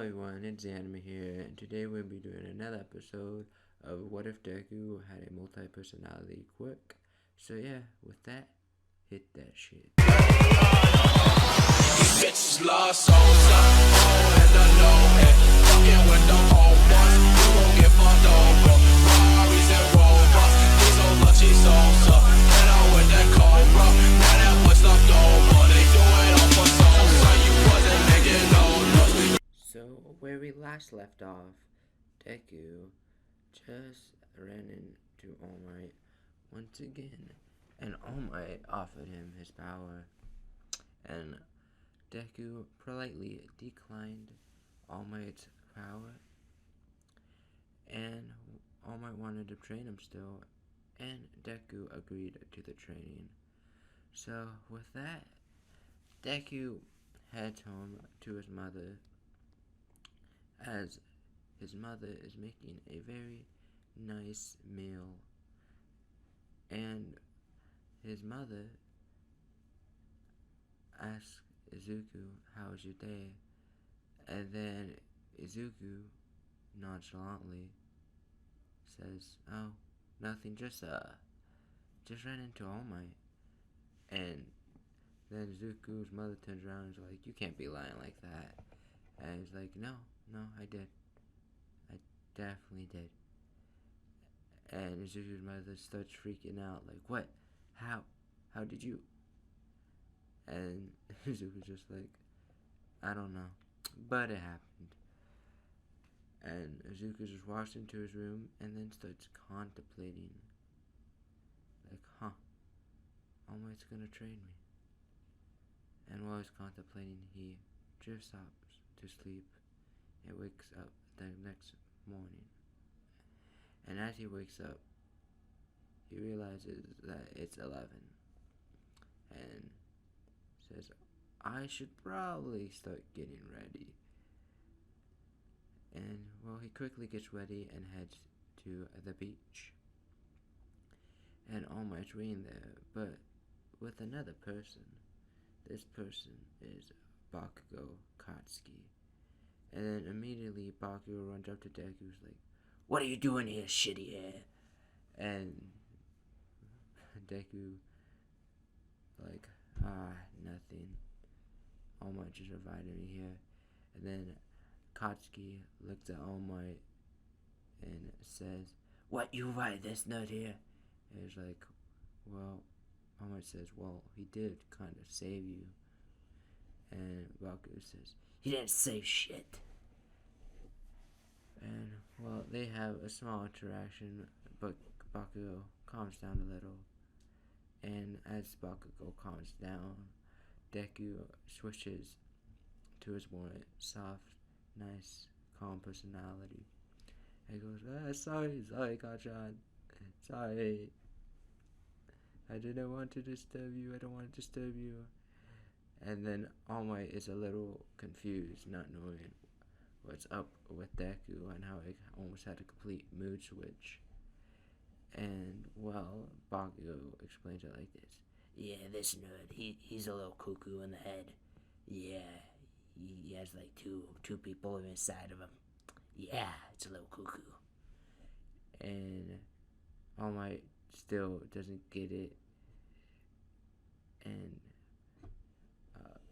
everyone, it's Anime here, and today we'll be doing another episode of What If Deku Had a Multi-Personality Quirk. So yeah, with that, hit that shit. Bitches love so and I know it. Fucking with the old ones, you won't get fucked over. Ferraris and Rovers, these old lunchy salsa. And I'm with that car, bro. Now that what's left over, they do it all for salsa. You wasn't making no noise. So where we last left off, Deku just ran into All Might once again, and All Might offered him his power, and Deku politely declined All Might's power, and All Might wanted to train him still, and Deku agreed to the training. So with that, Deku heads home to his mother, as his mother is making a very nice meal, and his mother asks Izuku, "How was your day?" And then Izuku nonchalantly says, "Oh, nothing, just ran into All Might." And then Izuku's mother turns around and is like, "You can't be lying like that." And he's like, No, I did. I definitely did." And Izuku's mother starts freaking out, like, "What? How? How did you?" And Izuku's just like, "I don't know, but it happened." And Izuku just walks into his room and then starts contemplating, like, All Might's gonna train me. And while he's contemplating, he drifts off to sleep and wakes up the next morning. And as he wakes up, he realizes that it's 11 and says, "I should probably start getting ready." And well, he quickly gets ready and heads to the beach. And All Might's waiting there, but with another person. This person is Bakugo Katsuki. And then immediately Bakugo runs up to Deku, who's like, "What are you doing here, shitty hair?" And Deku, like, nothing. All Might just invited me here. And then Katsuki looks at All Might and says, "What, you invited this nerd here?" And he's like, "Well," All Might says, "Well, he did kind of save you." And Bakugo says, "He didn't save shit." And, well, they have a small interaction, but Bakugo calms down a little. And as Bakugo calms down, Deku switches to his more soft, nice, calm personality. And he goes, sorry, Kachan. Sorry. I didn't want to disturb you. I don't want to disturb you." And then All Might is a little confused, not knowing what's up with Deku and how it almost had a complete mood switch. And, well, Bakugo explains it like this. "Yeah, this nerd, he's a little cuckoo in the head. Yeah, he has like two people inside of him. Yeah, it's a little cuckoo." And All Might still doesn't get it. And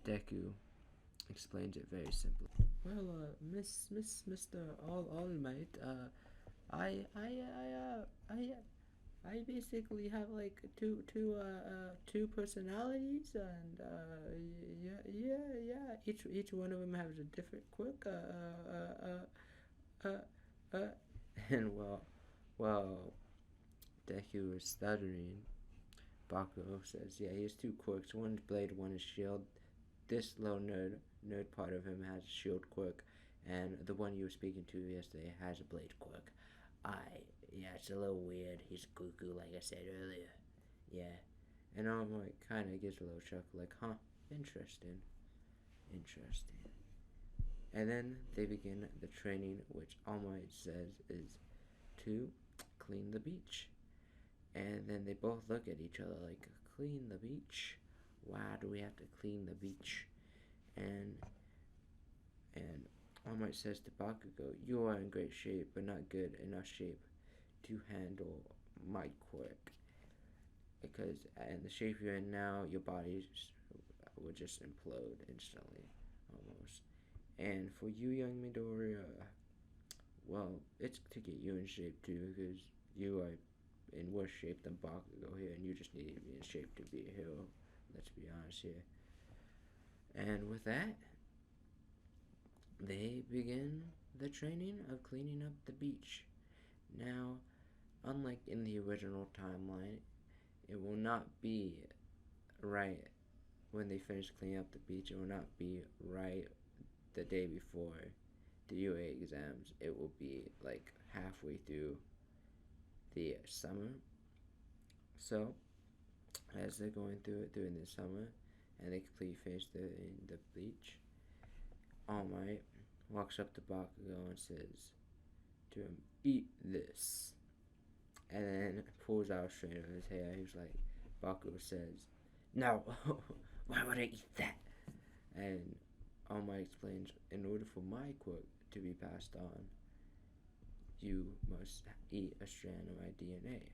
Deku explains it very simply. "Well, Mr. All Might, I basically have like two personalities, and yeah. Each one of them has a different quirk. And well, Deku is stuttering. Bakugo says, "Yeah, he has two quirks. One's blade, one is shield. This little nerd part of him has a shield quirk, and the one you were speaking to yesterday has a blade quirk. Yeah, it's a little weird. He's cuckoo, like I said earlier. Yeah." And I'm like, kind of gives a little chuckle, like, interesting. And then they begin the training, which All Might says is to clean the beach. And then they both look at each other like, "Clean the beach? Why do we have to clean the beach?" And All Might says to Bakugo, "You are in great shape, but not good enough shape to handle my quirk. Because in the shape you're in now, your body would just implode instantly, almost. And for you, young Midoriya, well, it's to get you in shape too, because you are in worse shape than Bakugo here, and you just need to be in shape to be a hero. Let's be honest here." And with that, they begin the training of cleaning up the beach. Now, unlike in the original timeline, it will not be right when they finish cleaning up the beach. It will not be right the day before the UA exams. It will be like halfway through the summer. So, as they're going through it during the summer, and they completely finish the beach, All Might walks up to Bakugo and says to him, "Eat this." And then pulls out a strand of his hair. He's like, Bakugo says, "No, why would I eat that?" And All Might explains, "In order for my quirk to be passed on, you must eat a strand of my DNA,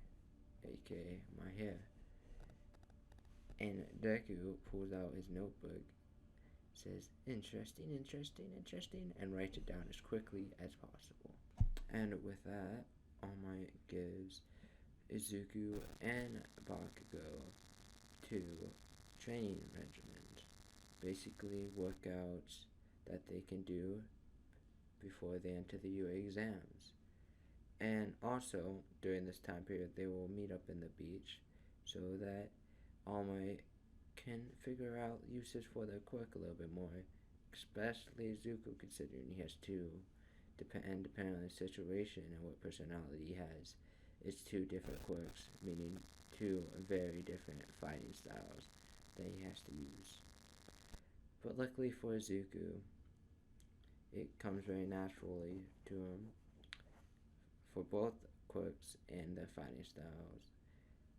aka my hair." And Deku pulls out his notebook, says, "Interesting, interesting, interesting," and writes it down as quickly as possible. And with that, All Might gives Izuku and Bakugo 2 training regimens, basically workouts that they can do before they enter the UA exams. And also, during this time period, they will meet up in the beach so that All Might can figure out uses for their quirk a little bit more, especially Izuku, considering he has 2, depending on the situation and what personality he has. It's 2 different quirks, meaning 2 very different fighting styles that he has to use. But luckily for Izuku, it comes very naturally to him for both quirks and their fighting styles,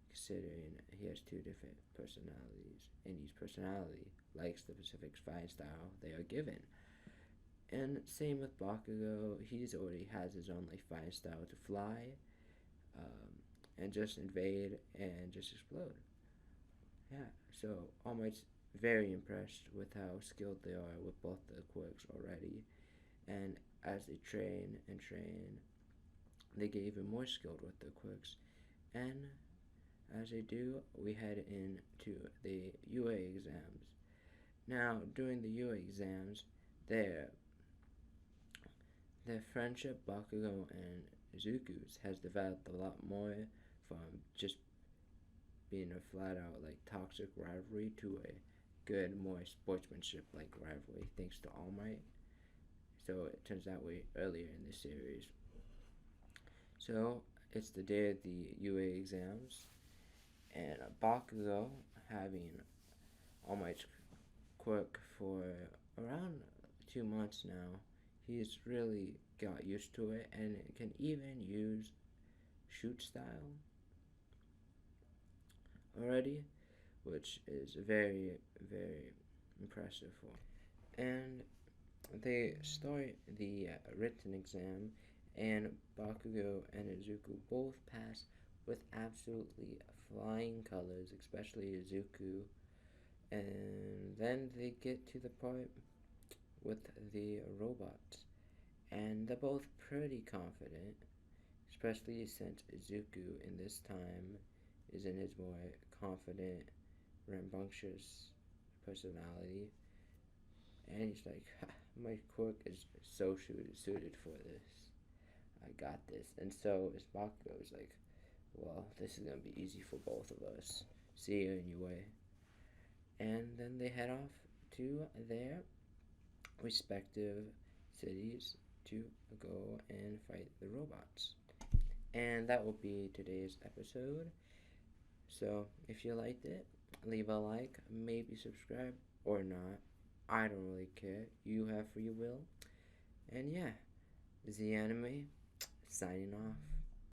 considering he has 2 different personalities, and each personality likes the specific fighting style they are given. And same with Bakugo, he's already has his own like fighting style to fly, and just invade and just explode. Yeah, so All Might's very impressed with how skilled they are with both the quirks already, and as they train and train, they get even more skilled with the quirks. And as they do, we head into the UA exams. Now, during the UA exams, their friendship, Bakugo and Izuku's, has developed a lot more from just being a flat out like toxic rivalry to a good, more sportsmanship like rivalry, thanks to All Might. So it turns that way earlier in the series. So it's the day of the UA exams, and Bakugo, having All Might's quirk for around 2 months now, he's really got used to it and can even use shoot style already, which is very, very impressive for him. And they start the written exam, and Bakugo and Izuku both pass with absolutely flying colors, especially Izuku. And then they get to the part with the robots, and they're both pretty confident, especially since Izuku in this time is in his more confident, rambunctious personality. And he's like, "My quirk is so suited for this. I got this." And so is Bakugo. Is like, "Well, this is gonna be easy for both of us. See you anyway." And then they head off to their respective cities to go and fight the robots. And that will be today's episode. So if you liked it, leave a like, maybe subscribe, or not. I don't really care. You have free will. And yeah, Z Anime, signing off.